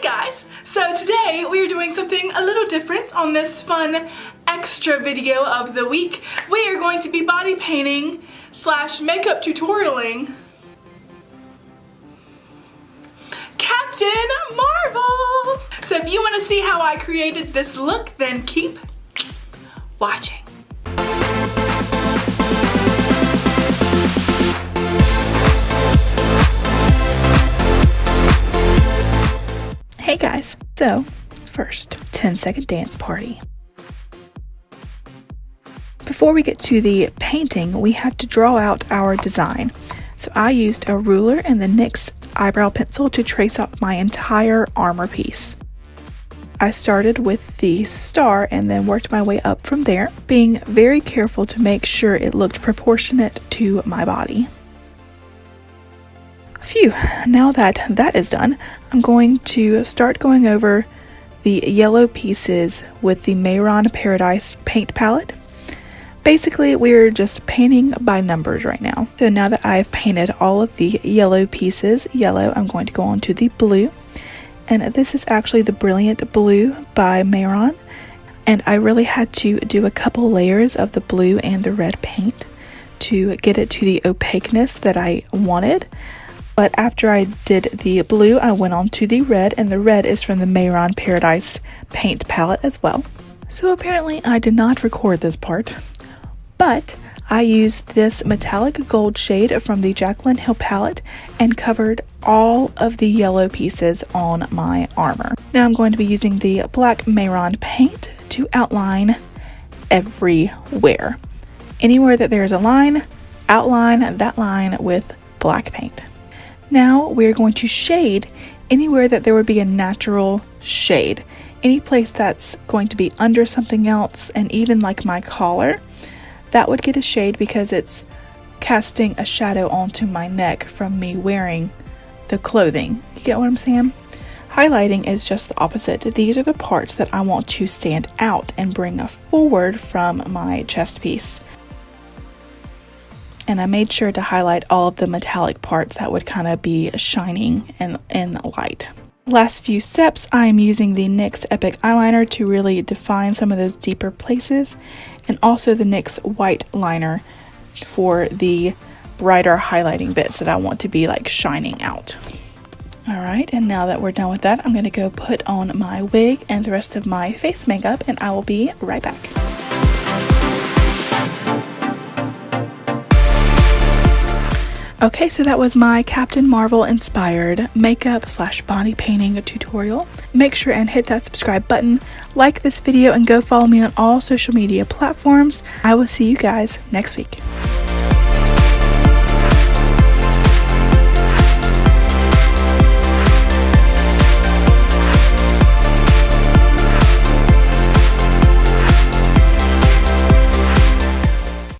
guys! So today we are doing something a little different on this fun extra video of the week. We are going to be body painting slash makeup tutorialing Captain Marvel! So if you want to see how I created this look, then keep watching. Hey guys, so first, 10-second dance party. Before we get to the painting, we have to draw out our design. So I used a ruler and the NYX eyebrow pencil to trace out my entire armor piece. I started with the star and then worked my way up from there, being very careful to make sure it looked proportionate to my body. Phew, now that that is done, I'm going to start going over the yellow pieces with the Mehron Paradise paint palette. Basically, we're just painting by numbers right now. So now that I've painted all of the yellow pieces yellow, I'm going to go on to the blue. And this is actually the Brillant Blue by Mehron. And I really had to do a couple layers of the blue and the red paint to get it to the opaqueness that I wanted. But after I did the blue, I went on to the red, and the red is from the Mehron Paradise paint palette as well. So apparently I did not record this part, but I used this metallic gold shade from the Jaclyn Hill palette and covered all of the yellow pieces on my armor. Now I'm going to be using the black Mehron paint to outline everywhere. Anywhere that there's a line, outline that line with black paint. Now we're going to shade anywhere that there would be a natural shade. Any place that's going to be under something else, and even like my collar, that would get a shade because it's casting a shadow onto my neck from me wearing the clothing. You get what I'm saying? Highlighting is just the opposite. These are the parts that I want to stand out and bring forward from my chest piece. And I made sure to highlight all of the metallic parts that would kind of be shining in light. Last few steps, I'm using the NYX Epic Eyeliner to really define some of those deeper places, and also the NYX White Liner for the brighter highlighting bits that I want to be like shining out. Alright, and now that we're done with that, I'm going to go put on my wig and the rest of my face makeup, and I will be right back. Okay, so that was my Captain Marvel inspired makeup slash body painting tutorial. Make sure and hit that subscribe button, like this video, and go follow me on all social media platforms. I will see you guys next week.